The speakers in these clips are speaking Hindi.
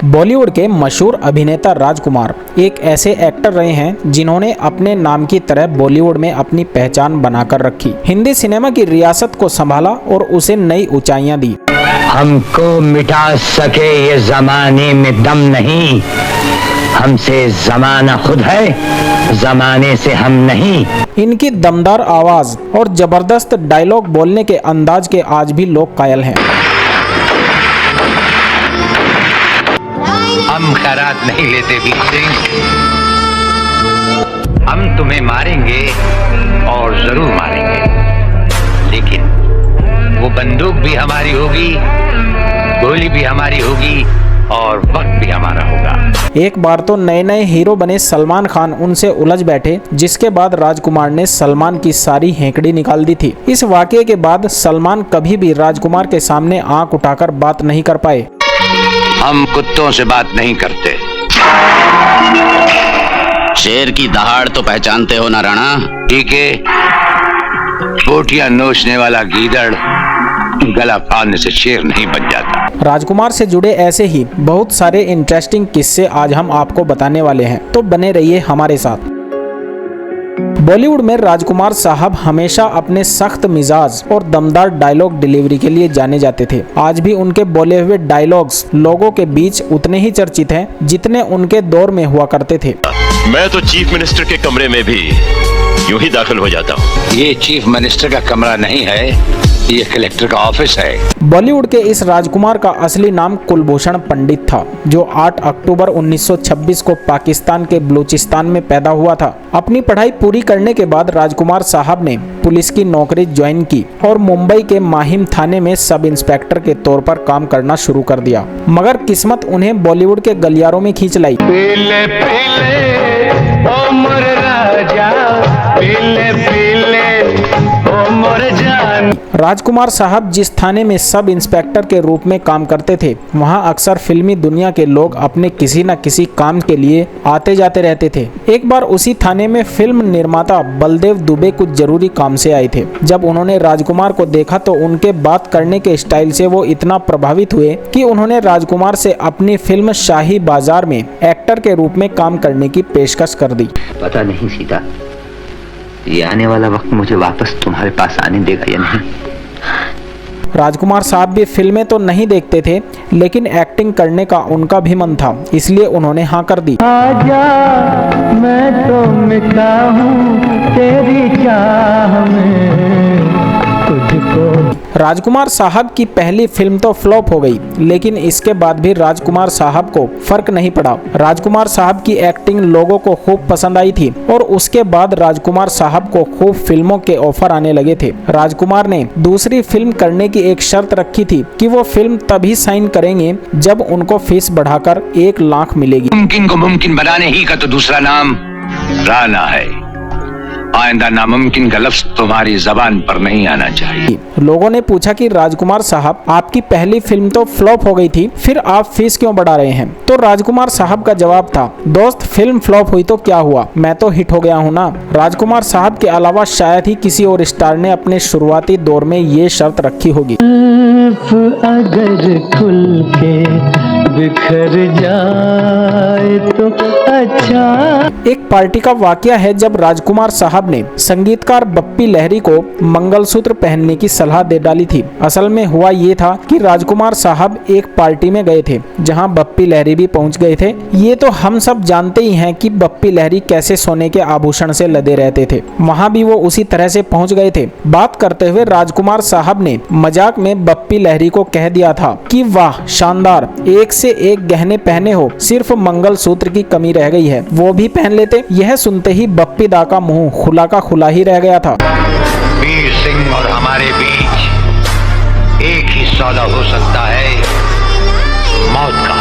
बॉलीवुड के मशहूर अभिनेता राजकुमार एक ऐसे एक्टर रहे हैं जिन्होंने अपने नाम की तरह बॉलीवुड में अपनी पहचान बनाकर रखी, हिंदी सिनेमा की रियासत को संभाला और उसे नई ऊंचाइयां दी। हमको मिटा सके ये जमाने में दम नहीं, हमसे जमाना खुद है, जमाने से हम नहीं। इनकी दमदार आवाज और जबरदस्त डायलॉग बोलने के अंदाज के आज भी लोग कायल हैं। हम खैरात नहीं लेते वीर सिंह, हम तुम्हें मारेंगे और जरूर मारेंगे, लेकिन वो बंदूक भी हमारी होगी, गोली भी हमारी होगी और वक्त भी हमारा होगा। एक बार तो नए नए हीरो बने सलमान खान उनसे उलझ बैठे, जिसके बाद राजकुमार ने सलमान की सारी हेंकड़ी निकाल दी थी। इस वाकये के बाद सलमान कभी भी राजकुमार के सामने आंख उठाकर बात नहीं कर पाए। हम कुत्तों से बात नहीं करते। शेर की दहाड़ तो पहचानते हो ना राणा? ठीक है, बोटियां नोचने वाला गीदड़ गला फाड़ने से शेर नहीं बच जाता। राजकुमार से जुड़े ऐसे ही बहुत सारे इंटरेस्टिंग किस्से आज हम आपको बताने वाले हैं, तो बने रहिए हमारे साथ। बॉलीवुड में राजकुमार साहब हमेशा अपने सख्त मिजाज और दमदार डायलॉग डिलीवरी के लिए जाने जाते थे। आज भी उनके बोले हुए डायलॉग्स लोगों के बीच उतने ही चर्चित हैं जितने उनके दौर में हुआ करते थे। मैं तो चीफ मिनिस्टर के कमरे में भी यूं ही दाखिल हो जाता हूँ। ये चीफ मिनिस्टर का कमरा नहीं है, ये कलेक्टर का ऑफिस है। बॉलीवुड के इस राजकुमार का असली नाम कुलभूषण पंडित था, जो 8 अक्टूबर 1926 को पाकिस्तान के बलूचिस्तान में पैदा हुआ था। अपनी पढ़ाई पूरी करने के बाद राजकुमार साहब ने पुलिस की नौकरी ज्वाइन की और मुंबई के माहिम थाने में सब इंस्पेक्टर के तौर पर काम करना शुरू कर दिया। मगर किस्मत उन्हें बॉलीवुड के गलियारों में खींच लाई। पीले पीले ओ मोर राजा, पीले पीले ओ मोर जान। राजकुमार साहब जिस थाने में सब इंस्पेक्टर के रूप में काम करते थे, वहां अक्सर फिल्मी दुनिया के लोग अपने किसी न किसी काम के लिए आते जाते रहते थे। एक बार उसी थाने में फिल्म निर्माता बलदेव दुबे कुछ जरूरी काम से आए थे। जब उन्होंने राजकुमार को देखा तो उनके बात करने के स्टाइल से वो इतना प्रभावित हुए कि उन्होंने राजकुमार से अपनी फिल्म शाही बाजार में एक्टर के रूप में काम करने की पेशकश कर दी। पता नहीं सीता, ये आने वाला वक्त मुझे वापस तुम्हारे पास आने देगा या नहीं। राजकुमार साहब भी फिल्में तो नहीं देखते थे, लेकिन एक्टिंग करने का उनका भी मन था, इसलिए उन्होंने हाँ कर दी। आजा मैं तो मिटा हूँ तेरी चाह में तुझको। राजकुमार साहब की पहली फिल्म तो फ्लॉप हो गई, लेकिन इसके बाद भी राजकुमार साहब को फर्क नहीं पड़ा। राजकुमार साहब की एक्टिंग लोगों को खूब पसंद आई थी और उसके बाद राजकुमार साहब को खूब फिल्मों के ऑफर आने लगे थे। राजकुमार ने दूसरी फिल्म करने की एक शर्त रखी थी कि वो फिल्म तभी साइन करेंगे जब उनको फीस बढ़ाकर 1 लाख मिलेगी। मुमकिन को मुमकिन बनाने ही का तो दूसरा नाम राना है। आइंदा नामुमकिन का लफ्ज तुम्हारी जबान पर नहीं आना चाहिए। लोगों ने पूछा कि राजकुमार साहब, आपकी पहली फिल्म तो फ्लॉप हो गई थी, फिर आप फीस क्यों बढ़ा रहे हैं? तो राजकुमार साहब का जवाब था, दोस्त फिल्म फ्लॉप हुई तो क्या हुआ, मैं तो हिट हो गया हूँ ना। राजकुमार साहब के अलावा शायद ही किसी और स्टार ने अपने शुरुआती दौर में ये शर्त रखी होगी। अगर खुल के बिखर जाए तो अच्छा। एक पार्टी का वाकया है जब राजकुमार साहब ने संगीतकार बप्पी लहरी को मंगलसूत्र पहनने की सलाह दे डाली थी। असल में हुआ ये था कि राजकुमार साहब एक पार्टी में गए थे जहां बप्पी लहरी भी पहुंच गए थे। ये तो हम सब जानते ही हैं कि बप्पी लहरी कैसे सोने के आभूषण से लदे रहते थे, वहां भी वो उसी तरह से पहुंच गए थे। बात करते हुए राजकुमार साहब ने मजाक में बप्पी लहरी को कह दिया था कि वाह शानदार, एक से एक गहने पहने हो, सिर्फ मंगलसूत्र की कमी रह गई है, वो भी पहन लेते। यह सुनते ही बप्पी दा का मुंह खुला का खुला ही रह गया था। वीर सिंह और हमारे बीच एक ही सौदा हो सकता है, मौत का।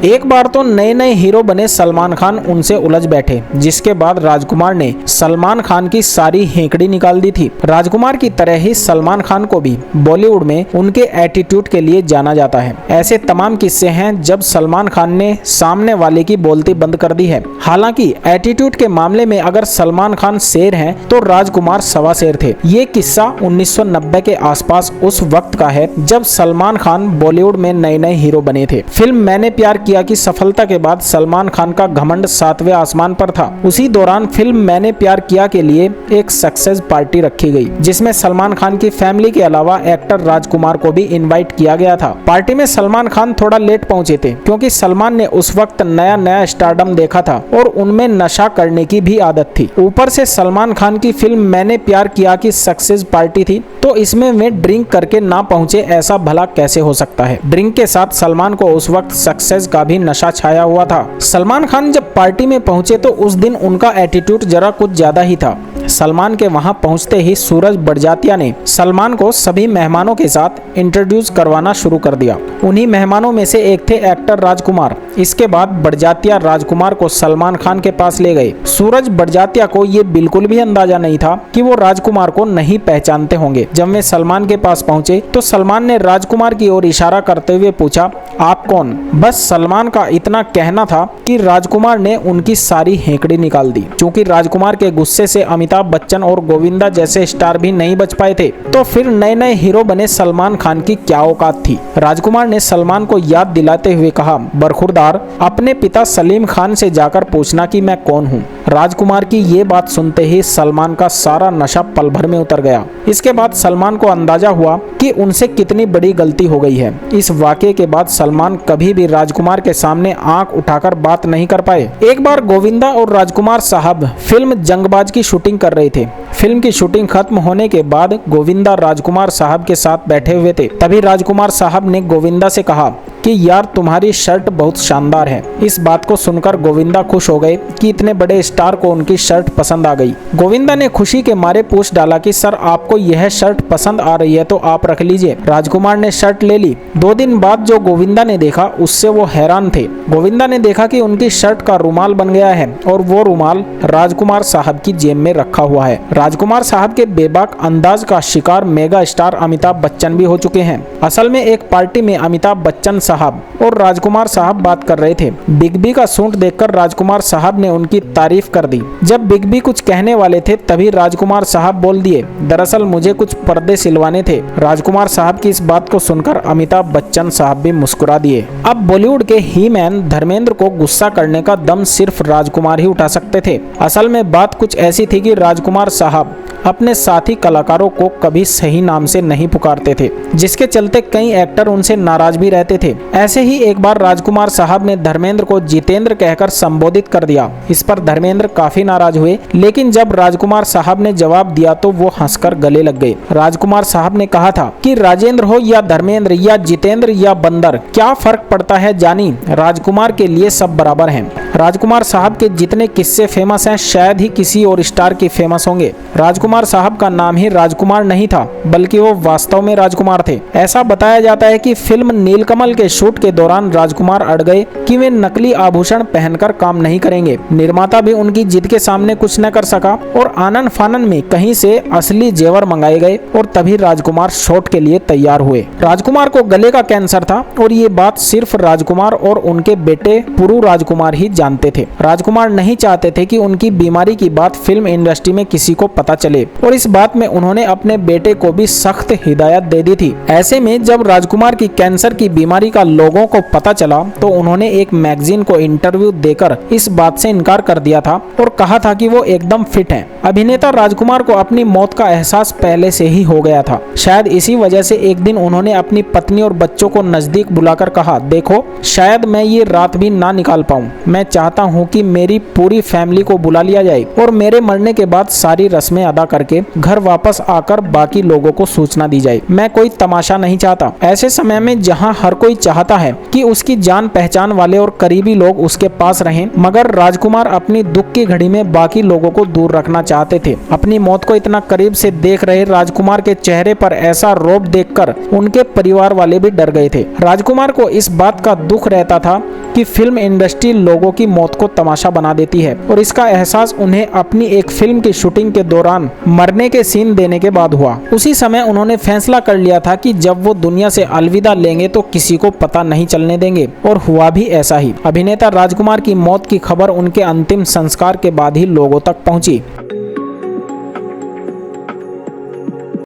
एक बार तो नए नए हीरो बने सलमान खान उनसे उलझ बैठे, जिसके बाद राजकुमार ने सलमान खान की सारी हेंकड़ी निकाल दी थी। राजकुमार की तरह ही सलमान खान को भी बॉलीवुड में उनके एटीट्यूड के लिए जाना जाता है। ऐसे तमाम किस्से हैं जब सलमान खान ने सामने वाले की बोलती बंद कर दी है। हालांकि एटीट्यूड के मामले में अगर सलमान खान शेर हैं तो राजकुमार सवा शेर थे। ये किस्सा 1990 के आसपास उस वक्त का है जब सलमान खान बॉलीवुड में नए नए हीरो बने थे। फिल्म मैंने प्यार किया की सफलता के बाद सलमान खान का घमंड 7वें आसमान पर था। उसी दौरान फिल्म मैंने प्यार किया के लिए एक सक्सेस पार्टी रखी गई, जिसमें सलमान खान की फैमिली के अलावा एक्टर राजकुमार को भी इनवाइट किया गया था। पार्टी में सलमान खान थोड़ा लेट पहुंचे थे क्योंकि सलमान ने उस वक्त नया नया स्टारडम देखा था और उनमें नशा करने की भी आदत थी। ऊपर से सलमान खान की फिल्म मैंने प्यार किया की सक्सेस पार्टी थी, तो इसमें वे ड्रिंक करके ना पहुंचे, ऐसा भला कैसे हो सकता है। ड्रिंक के साथ सलमान को उस वक्त सक्सेस का भी नशा छाया हुआ था। सलमान खान जब पार्टी में पहुंचे तो उस दिन उनका एटीट्यूड जरा कुछ ज्यादा ही था। सलमान के वहां पहुंचते ही सूरज बड़जात्या ने सलमान को सभी मेहमानों के साथ इंट्रोड्यूस करवाना शुरू कर दिया। उन्हीं मेहमानों में से एक थे एक्टर राजकुमार। इसके बाद बड़जात्या राजकुमार को सलमान खान के पास ले गए। सूरज बड़जात्या को ये बिल्कुल भी अंदाजा नहीं था कि वो राजकुमार को नहीं पहचानते होंगे। जब वे सलमान के पास पहुंचे तो सलमान ने राजकुमार की ओर इशारा करते हुए पूछा, आप कौन? बस सलमान का इतना कहना था कि राजकुमार ने उनकी सारी हेंकड़ी निकाल दी। क्योंकि राजकुमार के गुस्से से अमिताभ बच्चन और गोविंदा जैसे स्टार भी नहीं बच पाए थे, तो फिर नए नए हीरो बने सलमान खान की क्या औकात थी। राजकुमार ने सलमान को याद दिलाते हुए कहा, बरखुरदार, अपने पिता सलीम खान से जाकर पूछना कि मैं कौन हूँ। राजकुमार की ये बात सुनते ही सलमान का सारा नशा पल भर में उतर गया। इसके बाद सलमान को अंदाजा हुआ कि उनसे कितनी बड़ी गलती हो गई है। इस वाकये के बाद सलमान कभी भी राजकुमार के सामने आंख उठाकर बात नहीं कर पाए। एक बार गोविंदा और राजकुमार साहब फिल्म जंगबाज की शूटिंग कर रहे थे। फिल्म की शूटिंग खत्म होने के बाद गोविंदा राजकुमार साहब के साथ बैठे हुए थे। तभी राजकुमार साहब ने गोविंदा से कहा कि यार तुम्हारी शर्ट बहुत शानदार है। इस बात को सुनकर गोविंदा खुश हो गए कि इतने बड़े स्टार को उनकी शर्ट पसंद आ गई। गोविंदा ने खुशी के मारे पूछ डाला कि सर आपको यह शर्ट पसंद आ रही है तो आप रख लीजिए। राजकुमार ने शर्ट ले ली। 2 दिन बाद जो गोविंदा ने देखा उससे वो हैरान थे। गोविंदा ने देखा कि उनकी शर्ट का रुमाल बन गया है और वो रुमाल राजकुमार साहब की जेब में रखा हुआ है। राजकुमार साहब के बेबाक अंदाज का शिकार मेगा स्टार अमिताभ बच्चन भी हो चुके हैं। असल में एक पार्टी में अमिताभ बच्चन साहब और राजकुमार साहब बात कर रहे थे। बिग बी का सूट देखकर राजकुमार साहब ने उनकी तारीफ कर दी। जब बिग बी कुछ कहने वाले थे तभी राजकुमार साहब बोल दिए, दरअसल मुझे कुछ पर्दे सिलवाने थे। राजकुमार साहब की इस बात को सुनकर अमिताभ बच्चन साहब भी मुस्कुरा दिए। अब बॉलीवुड के ही मैन धर्मेंद्र को गुस्सा करने का दम सिर्फ राजकुमार ही उठा सकते थे। असल में बात कुछ ऐसी थी कि राजकुमार साहब अपने साथी कलाकारों को कभी सही नाम से नहीं पुकारते थे, जिसके चलते कई एक्टर उनसे नाराज भी रहते थे। ऐसे ही एक बार राजकुमार साहब ने धर्मेंद्र को जितेंद्र कहकर संबोधित कर दिया। इस पर धर्मेंद्र काफी नाराज हुए, लेकिन जब राजकुमार साहब ने जवाब दिया तो वो हंसकर गले लग गए। राजकुमार साहब ने कहा था कि राजेंद्र हो या धर्मेंद्र या जितेंद्र या बंदर, क्या फर्क पड़ता है जानी, राजकुमार के लिए सब बराबर हैं। राजकुमार साहब के जितने किस्से फेमस हैं शायद ही किसी और स्टार के फेमस होंगे। राजकुमार साहब का नाम ही राजकुमार नहीं था, बल्कि वो वास्तव में राजकुमार थे। ऐसा बताया जाता है कि फिल्म नीलकमल के शूट के दौरान राजकुमार अड़ गए कि वे नकली आभूषण पहनकर काम नहीं करेंगे। निर्माता भी उनकी जिद के सामने कुछ न कर सका और आनन फानन में कहीं से असली जेवर मंगाए गए और तभी राजकुमार शॉट के लिए तैयार हुए। राजकुमार को गले का कैंसर था और ये बात सिर्फ राजकुमार और उनके बेटे पुरु राजकुमार ही जानते थे। राजकुमार नहीं चाहते थे कि उनकी बीमारी की बात फिल्म इंडस्ट्री में किसी को पता चले और इस बात में उन्होंने अपने बेटे को भी सख्त हिदायत दे दी थी। ऐसे में जब राजकुमार की कैंसर की बीमारी का लोगों को पता चला तो उन्होंने एक मैगजीन को इंटरव्यू देकर इस बात से इनकार कर दिया था और कहा था कि वो एकदम फिट हैं। अभिनेता राजकुमार को अपनी मौत का एहसास पहले से ही हो गया था। शायद इसी वजह से एक दिन उन्होंने अपनी पत्नी और बच्चों को नजदीक बुलाकर कहा, देखो शायद मैं ये रात भी ना निकाल पाऊं, मैं चाहता हूँ कि मेरी पूरी फैमिली को बुला लिया जाए और मेरे मरने के बाद सारी रस्में अदा करके घर वापस आकर बाकी लोगों को सूचना दी जाए। मैं कोई तमाशा नहीं चाहता। ऐसे समय में जहाँ हर कोई चाहता है कि उसकी जान पहचान वाले और करीबी लोग उसके पास रहें, मगर राजकुमार अपनी दुख की घड़ी में बाकी लोगों को दूर रखना चाहते थे। अपनी मौत को इतना करीब से देख रहे राजकुमार के चेहरे पर ऐसा रौब देखकर उनके परिवार वाले भी डर गए थे। राजकुमार को इस बात का दुख रहता था कि फिल्म इंडस्ट्री लोगों की मौत को तमाशा बना देती है, और इसका एहसास उन्हें अपनी एक फिल्म की शूटिंग के दौरान मरने के सीन देने के बाद हुआ। उसी समय उन्होंने फैसला कर लिया था कि जब वो दुनिया से अलविदा लेंगे तो किसी को पता नहीं चलने देंगे, और हुआ भी ऐसा ही। अभिनेता राजकुमार की मौत की खबर उनके अंतिम संस्कार के बाद ही लोगों तक पहुंची।